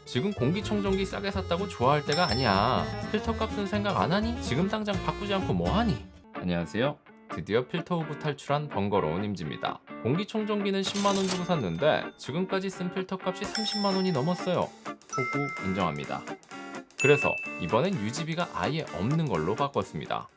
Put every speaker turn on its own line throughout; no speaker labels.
지금 공기청정기 싸게 샀다고 좋아할 때가 아니야. 필터 값은 생각 안 하니? 지금 당장 바꾸지 않고 뭐 하니? 안녕하세요. 드디어 필터 후보 탈출한 번거로운 임지입니다. 공기청정기는 10만원 주고 샀는데 지금까지 쓴 필터 값이 30만원이 넘었어요. 호구 인정합니다. 그래서 이번엔 유지비가 아예 없는 걸로 바꿨습니다.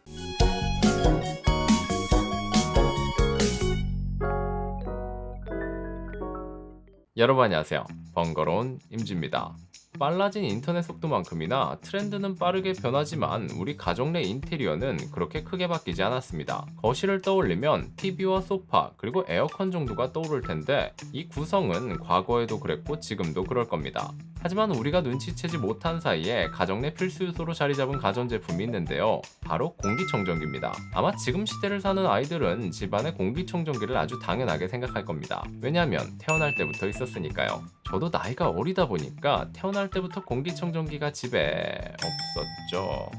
여러분 안녕하세요. 번거로운 임지입니다. 빨라진 인터넷 속도만큼이나 트렌드는 빠르게 변하지만 우리 가정 내 인테리어는 그렇게 크게 바뀌지 않았습니다. 거실을 떠올리면 TV와 소파 그리고 에어컨 정도가 떠오를 텐데 이 구성은 과거에도 그랬고 지금도 그럴 겁니다. 하지만 우리가 눈치채지 못한 사이에 가정 내 필수 요소로 자리 잡은 가전제품이 있는데요. 바로 공기청정기입니다. 아마 지금 시대를 사는 아이들은 집안에 공기청정기를 아주 당연하게 생각할 겁니다. 왜냐하면 태어날 때부터 있었으니까요. 저도 나이가 어리다 보니까 태어날 때부터 공기청정기가 집에 없었죠.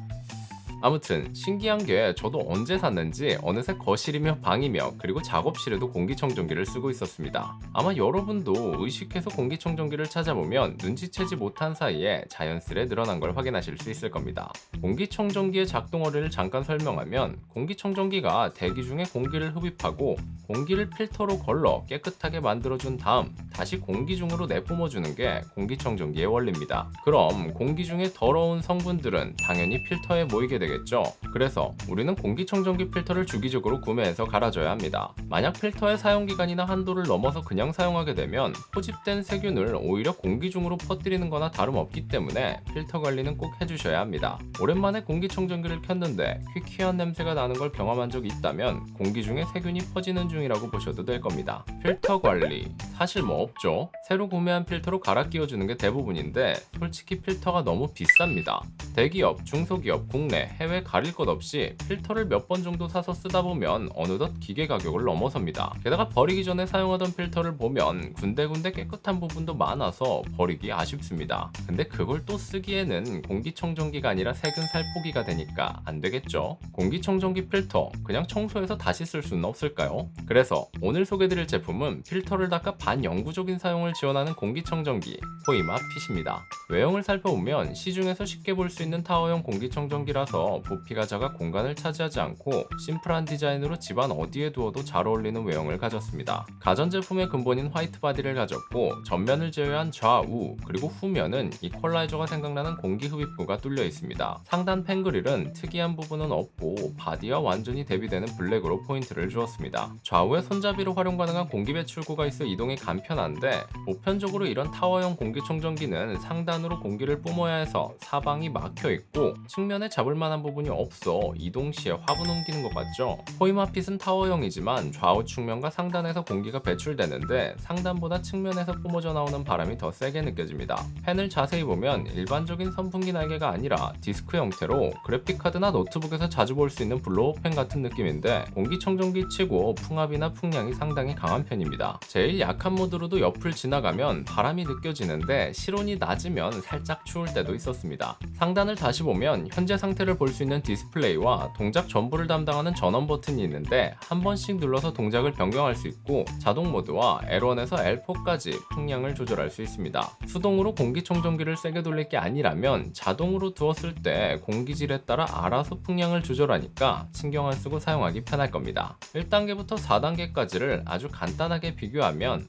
아무튼 신기한 게 저도 언제 샀는지 어느새 거실이며 방이며 그리고 작업실에도 공기청정기를 쓰고 있었습니다. 아마 여러분도 의식해서 공기청정기를 찾아보면 눈치채지 못한 사이에 자연스레 늘어난 걸 확인하실 수 있을 겁니다. 공기청정기의 작동 원리를 잠깐 설명하면 공기청정기가 대기 중에 공기를 흡입하고 공기를 필터로 걸러 깨끗하게 만들어준 다음 다시 공기 중으로 내뿜어주는 게 공기청정기의 원리입니다. 그럼 공기 중에 더러운 성분들은 당연히 필터에 모이게 되겠죠. 그래서 우리는 공기청정기 필터를 주기적으로 구매해서 갈아줘야 합니다. 만약 필터의 사용기간이나 한도를 넘어서 그냥 사용하게 되면 포집된 세균을 오히려 공기 중으로 퍼뜨리는 거나 다름없기 때문에 필터 관리는 꼭 해주셔야 합니다. 오랜만에 공기청정기를 켰는데 퀴퀴한 냄새가 나는 걸 경험한 적이 있다면 공기 중에 세균이 퍼지는 중이라고 보셔도 될 겁니다. 필터 관리 사실 뭐 없죠. 새로 구매한 필터로 갈아 끼워주는 게 대부분인데 솔직히 필터가 너무 비쌉니다. 대기업, 중소기업, 국내, 해외 가릴 것 없이 필터를 몇 번 정도 사서 쓰다 보면 어느덧 기계 가격을 넘어섭니다. 게다가 버리기 전에 사용하던 필터를 보면 군데군데 깨끗한 부분도 많아서 버리기 아쉽습니다. 근데 그걸 또 쓰기에는 공기청정기가 아니라 세균 살포기가 되니까 안 되겠죠. 공기청정기 필터 그냥 청소해서 다시 쓸 수는 없을까요? 그래서 오늘 소개드릴 제품은 필터를 닦아 반영구적인 사용을 지원하는 공기청정기 포이마 핏입니다. 외형을 살펴보면 시중에서 쉽게 볼 수 있는 타워형 공기청정기라서 부피가 작아 공간을 차지하지 않고 심플한 디자인으로 집안 어디에 두어도 잘 어울리는 외형을 가졌습니다. 가전제품의 근본인 화이트 바디를 가졌고 전면을 제외한 좌우 그리고 후면은 이퀄라이저가 생각나는 공기 흡입구가 뚫려 있습니다. 상단 펜그릴은 특이한 부분은 없고 바디와 완전히 대비되는 블랙으로 포인트를 주었습니다. 좌우에 손잡이로 활용 가능한 공기 배출구가 있어 이동이 간편한데 보편적으로 이런 타워형 공기청정기는 상단으로 공기를 뿜어야 해서 사방이 막혀 있고 측면에 잡을 만한 부분이 없어 이동 시에 화분 옮기는 것 같죠? 포이마핏은 타워형이지만 좌우 측면과 상단에서 공기가 배출되는데 상단보다 측면에서 뿜어져 나오는 바람이 더 세게 느껴집니다. 펜을 자세히 보면 일반적인 선풍기 날개가 아니라 디스크 형태로 그래픽카드나 노트북에서 자주 볼 수 있는 블로우 펜 같은 느낌인데 공기청정기 치고 풍압이나 풍량이 상당히 강한 편입니다. 제일 약한 모드로도 옆을 지나가면 바람이 느껴지는데 실온이 낮으면 살짝 추울 때도 있었습니다. 상단을 다시 보면 현재 상태를 볼 수 있는 디스플레이와 동작 전부를 담당하는 전원 버튼이 있는데 한 번씩 눌러서 동작을 변경할 수 있고 자동 모드와 L1에서 L4까지 풍량을 조절할 수 있습니다. 수동으로 공기청정기를 세게 돌릴 게 아니라면 자동으로 두었을 때 공기질에 따라 알아서 풍량을 조절하니까 신경 안 쓰고 사용하기 편할 겁니다. 1단계부터 4단계까지를 아주 간단하게 비교하면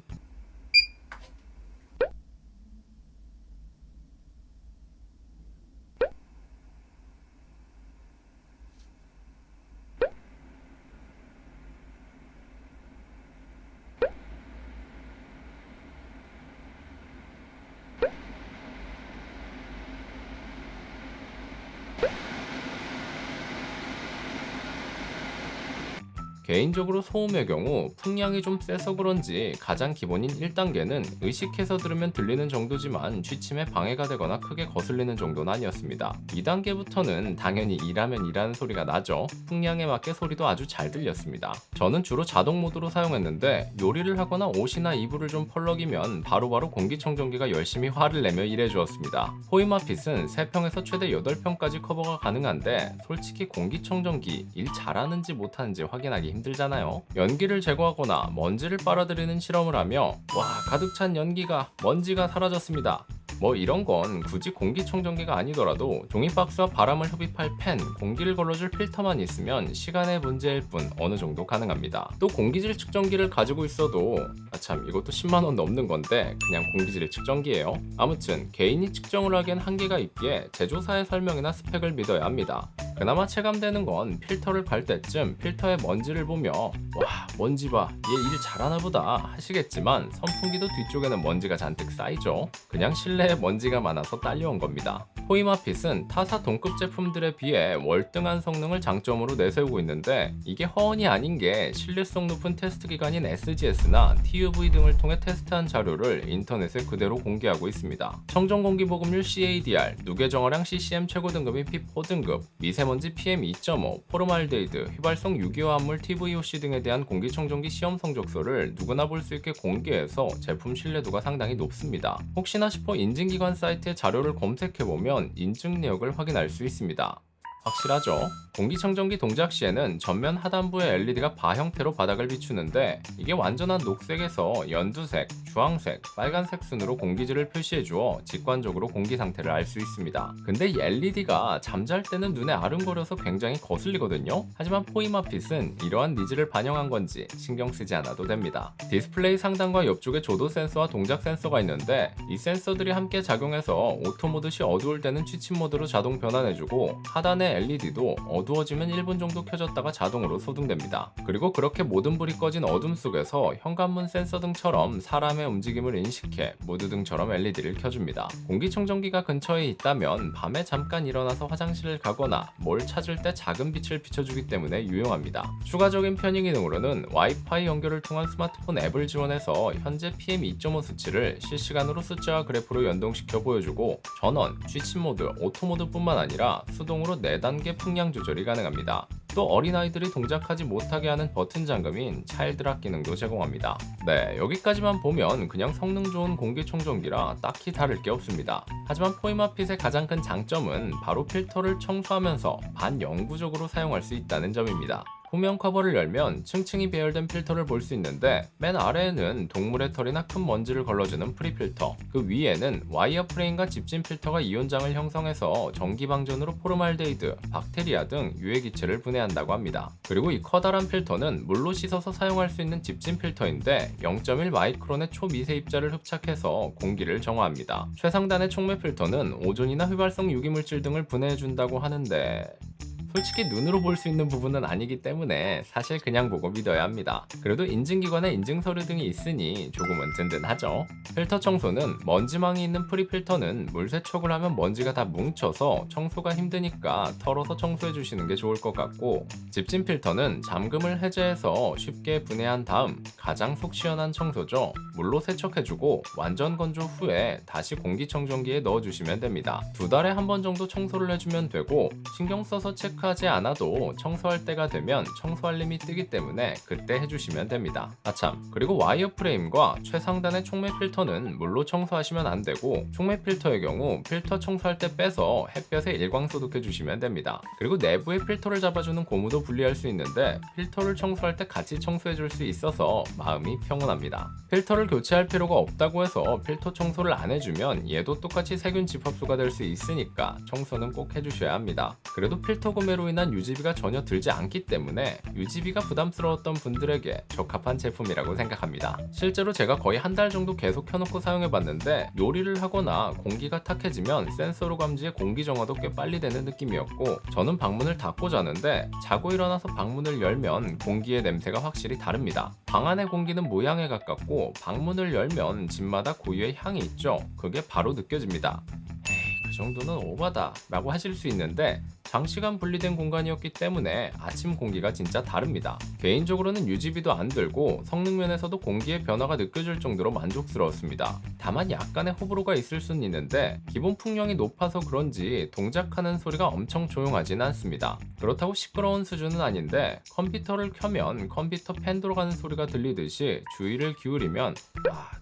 개인적으로 소음의 경우 풍량이 좀 세서 그런지 가장 기본인 1단계는 의식해서 들으면 들리는 정도지만 취침에 방해가 되거나 크게 거슬리는 정도는 아니었습니다. 2단계부터는 당연히 일하면 일하는 소리가 나죠. 풍량에 맞게 소리도 아주 잘 들렸습니다. 저는 주로 자동 모드로 사용했는데 요리를 하거나 옷이나 이불을 좀 펄럭이면 바로바로 공기청정기가 열심히 화를 내며 일해주었습니다. 포이마핏은 3평에서 최대 8평까지 커버가 가능한데 솔직히 공기청정기 일 잘하는지 못하는지 확인하기 힘들잖아요. 연기를 제거하거나 먼지를 빨아들이는 실험을 하며 와, 가득 찬 연기가 먼지가 사라졌습니다. 뭐 이런 건 굳이 공기청정기가 아니더라도 종이박스와 바람을 흡입할 팬, 공기를 걸러줄 필터만 있으면 시간의 문제일 뿐 어느 정도 가능합니다. 또 공기질 측정기를 가지고 있어도 참 이것도 10만원 넘는 건데 그냥 공기질 측정기예요. 아무튼 개인이 측정을 하기엔 한계가 있기에 제조사의 설명이나 스펙을 믿어야 합니다. 그나마 체감되는 건 필터를 갈 때쯤 필터의 먼지를 보며 와, 먼지 봐, 얘 일 잘하나 보다 하시겠지만 선풍기도 뒤쪽에는 먼지가 잔뜩 쌓이죠. 그냥 실내에 먼지가 많아서 딸려온 겁니다. 포이마핏은 타사 동급 제품들에 비해 월등한 성능을 장점으로 내세우고 있는데 이게 허언이 아닌 게 신뢰성 높은 테스트 기관인 SGS나 TUV 등을 통해 테스트한 자료를 인터넷에 그대로 공개하고 있습니다. 청정 공기 보급률 CADR, 누계 정화량 CCM 최고 등급인 P4 등급, 미세먼지 PM 2.5, 포르말데이드, 휘발성 유기화합물 TVOC 등에 대한 공기청정기 시험 성적서를 누구나 볼 수 있게 공개해서 제품 신뢰도가 상당히 높습니다. 혹시나 싶어 인증기관 사이트의 자료를 검색해보면 인증 내역을 확인할 수 있습니다. 확실하죠? 공기청정기 동작 시에는 전면 하단부의 LED가 바 형태로 바닥을 비추는데 이게 완전한 녹색에서 연두색, 주황색, 빨간색 순으로 공기질을 표시해주어 직관적으로 공기 상태를 알 수 있습니다. 근데 이 LED가 잠잘 때는 눈에 아른거려서 굉장히 거슬리거든요? 하지만 포이마핏은 이러한 니즈를 반영한 건지 신경 쓰지 않아도 됩니다. 디스플레이 상단과 옆쪽에 조도 센서와 동작 센서가 있는데 이 센서들이 함께 작용해서 오토 모드 시 어두울 때는 취침 모드로 자동 변환해주고 하단의 LED도 어두워지면 1분 정도 켜졌다가 자동으로 소등됩니다. 그리고 그렇게 모든 불이 꺼진 어둠 속에서 현관문 센서 등처럼 사람의 움직임을 인식해 무드등처럼 LED를 켜줍니다. 공기청정기가 근처에 있다면 밤에 잠깐 일어나서 화장실을 가거나 뭘 찾을 때 작은 빛을 비춰주기 때문에 유용합니다. 추가적인 편의 기능으로는 와이파이 연결을 통한 스마트폰 앱을 지원해서 현재 PM 2.5 수치를 실시간으로 숫자와 그래프로 연동시켜 보여주고 전원, 취침 모드, 오토 모드뿐만 아니라 수동으로 4단계 풍량 조절이 가능합니다. 또 어린아이들이 동작하지 못하게 하는 버튼 잠금인 차일드락 기능도 제공합니다. 네, 여기까지만 보면 그냥 성능 좋은 공기청정기라 딱히 다를 게 없습니다. 하지만 포이마핏의 가장 큰 장점은 바로 필터를 청소하면서 반영구적으로 사용할 수 있다는 점입니다. 후면 커버를 열면 층층이 배열된 필터를 볼 수 있는데 맨 아래에는 동물의 털이나 큰 먼지를 걸러주는 프리필터, 그 위에는 와이어 프레임과 집진 필터가 이온장을 형성해서 전기방전으로 포르말데이드, 박테리아 등 유해기체를 분해한다고 합니다. 그리고 이 커다란 필터는 물로 씻어서 사용할 수 있는 집진 필터인데 0.1 마이크론의 초미세 입자를 흡착해서 공기를 정화합니다. 최상단의 촉매 필터는 오존이나 휘발성 유기물질 등을 분해해준다고 하는데 솔직히 눈으로 볼 수 있는 부분은 아니기 때문에 사실 그냥 보고 믿어야 합니다. 그래도 인증기관에 인증서류 등이 있으니 조금은 든든하죠. 필터 청소는 먼지망이 있는 프리필터는 물 세척을 하면 먼지가 다 뭉쳐서 청소가 힘드니까 털어서 청소해 주시는 게 좋을 것 같고, 집진 필터는 잠금을 해제해서 쉽게 분해한 다음 가장 속 시원한 청소죠. 물로 세척해주고 완전 건조 후에 다시 공기청정기에 넣어주시면 됩니다. 2달에 한 번 정도 청소를 해주면 되고 신경 써서 체크하지 않아도 청소할 때가 되면 청소 알림이 뜨기 때문에 그때 해주시면 됩니다. 아참, 그리고 와이어 프레임과 최상단의 촉매 필터는 물로 청소하시면 안 되고 촉매 필터의 경우 필터 청소할 때 빼서 햇볕에 일광 소독해 주시면 됩니다. 그리고 내부의 필터를 잡아주는 고무도 분리할 수 있는데 필터를 청소할 때 같이 청소해 줄 수 있어서 마음이 평온합니다. 필터를 교체할 필요가 없다고 해서 필터 청소를 안 해주면 얘도 똑같이 세균 집합소가 될 수 있으니까 청소는 꼭 해주셔야 합니다. 그래도 필터 구매로 인한 유지비가 전혀 들지 않기 때문에 유지비가 부담스러웠던 분들에게 적합한 제품이라고 생각합니다. 실제로 제가 거의 한 달 정도 계속 켜놓고 사용해봤는데 요리를 하거나 공기가 탁해지면 센서로 감지해 공기 정화도 꽤 빨리 되는 느낌이었고, 저는 방문을 닫고 자는데 자고 일어나서 방문을 열면 공기의 냄새가 확실히 다릅니다. 방 안의 공기는 모양에 가깝고 방문을 열면 집마다 고유의 향이 있죠. 그게 바로 느껴집니다. 그 정도는 오바다 라고 하실 수 있는데 장시간 분리된 공간이었기 때문에 아침 공기가 진짜 다릅니다. 개인적으로는 유지비도 안 들고 성능 면에서도 공기의 변화가 느껴질 정도로 만족스러웠습니다. 다만 약간의 호불호가 있을 수는 있는데 기본 풍량이 높아서 그런지 동작하는 소리가 엄청 조용하진 않습니다. 그렇다고 시끄러운 수준은 아닌데 컴퓨터를 켜면 컴퓨터 팬 돌아가는 소리가 들리듯이 주의를 기울이면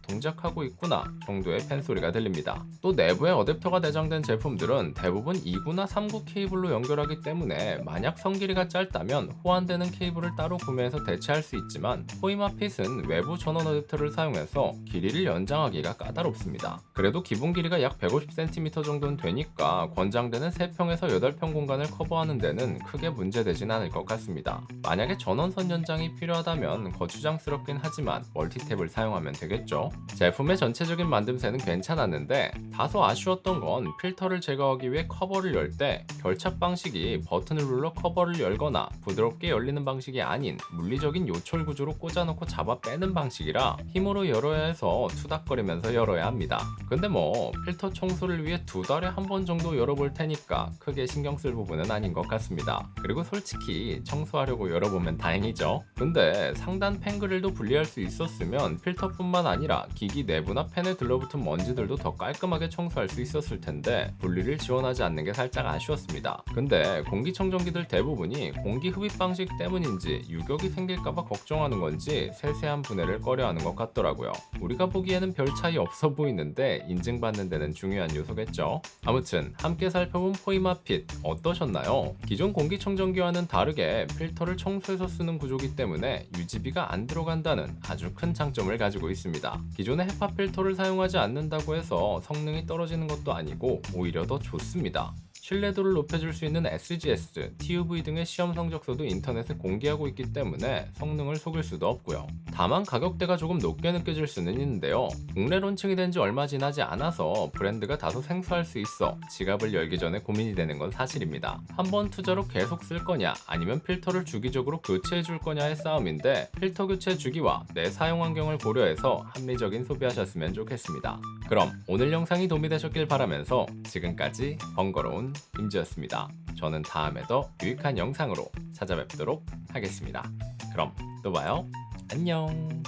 동작하고 있구나 정도의 팬 소리가 들립니다. 또 내부에 어댑터가 내장된 제품들은 대부분 2구나 3구 케이블로 연결하기 때문에 만약 선 길이가 짧다면 호환되는 케이블을 따로 구매해서 대체할 수 있지만 포이마핏은 외부 전원 어댑터를 사용해서 길이를 연장하기가 까다롭습니다. 그래도 기본 길이가 약 150cm 정도는 되니까 권장되는 3평에서 8평 공간을 커버하는 데는 크게 문제되진 않을 것 같습니다. 만약에 전원선 연장이 필요하다면 거추장스럽긴 하지만 멀티탭을 사용하면 되겠죠. 제품의 전체적인 만듦새는 괜찮았는데 다소 아쉬웠던 건 필터를 제거하기 위해 커버를 열 때 결착 방식이 버튼을 눌러 커버를 열거나 부드럽게 열리는 방식이 아닌 물리적인 요철 구조로 꽂아놓고 잡아 빼는 방식이라 힘으로 열어야 해서 투닥거리면서 열어야 합니다. 근데 뭐 필터 청소를 위해 2달에 한 번 정도 열어볼 테니까 크게 신경 쓸 부분은 아닌 것 같습니다. 그리고 솔직히 청소하려고 열어보면 다행이죠. 근데 상단 팬그릴도 분리할 수 있었으면 필터뿐만 아니라 기기 내부나 팬에 들러붙은 먼지들도 더 깔끔하게 청소할 수 있었을 텐데 분리를 지원하지 않는 게 살짝 아쉬웠습니다. 근데 공기청정기들 대부분이 공기 흡입 방식 때문인지 유격이 생길까봐 걱정하는 건지 세세한 분해를 꺼려하는 것 같더라고요. 우리가 보기에는 별 차이 없어 보이는데 인증받는 데는 중요한 요소겠죠. 아무튼 함께 살펴본 포이마핏 어떠셨나요? 기존 공기청정기와는 다르게 필터를 청소해서 쓰는 구조기 때문에 유지비가 안 들어간다는 아주 큰 장점을 가지고 있습니다. 기존의 헤파 필터를 사용하지 않는다고 해서 성능이 떨어지는 것도 아니고 오히려 더 좋습니다. 신뢰도를 높여줄 수 있는 SGS, TUV 등의 시험 성적서도 인터넷에 공개하고 있기 때문에 성능을 속일 수도 없고요. 다만 가격대가 조금 높게 느껴질 수는 있는데요. 국내 론칭이 된 지 얼마 지나지 않아서 브랜드가 다소 생소할 수 있어 지갑을 열기 전에 고민이 되는 건 사실입니다. 한 번 투자로 계속 쓸 거냐 아니면 필터를 주기적으로 교체해 줄 거냐의 싸움인데 필터 교체 주기와 내 사용 환경을 고려해서 합리적인 소비하셨으면 좋겠습니다. 그럼 오늘 영상이 도움이 되셨길 바라면서 지금까지 번거로운 임지였습니다. 저는 다음에 더 유익한 영상으로 찾아뵙도록 하겠습니다. 그럼 또 봐요. 안녕.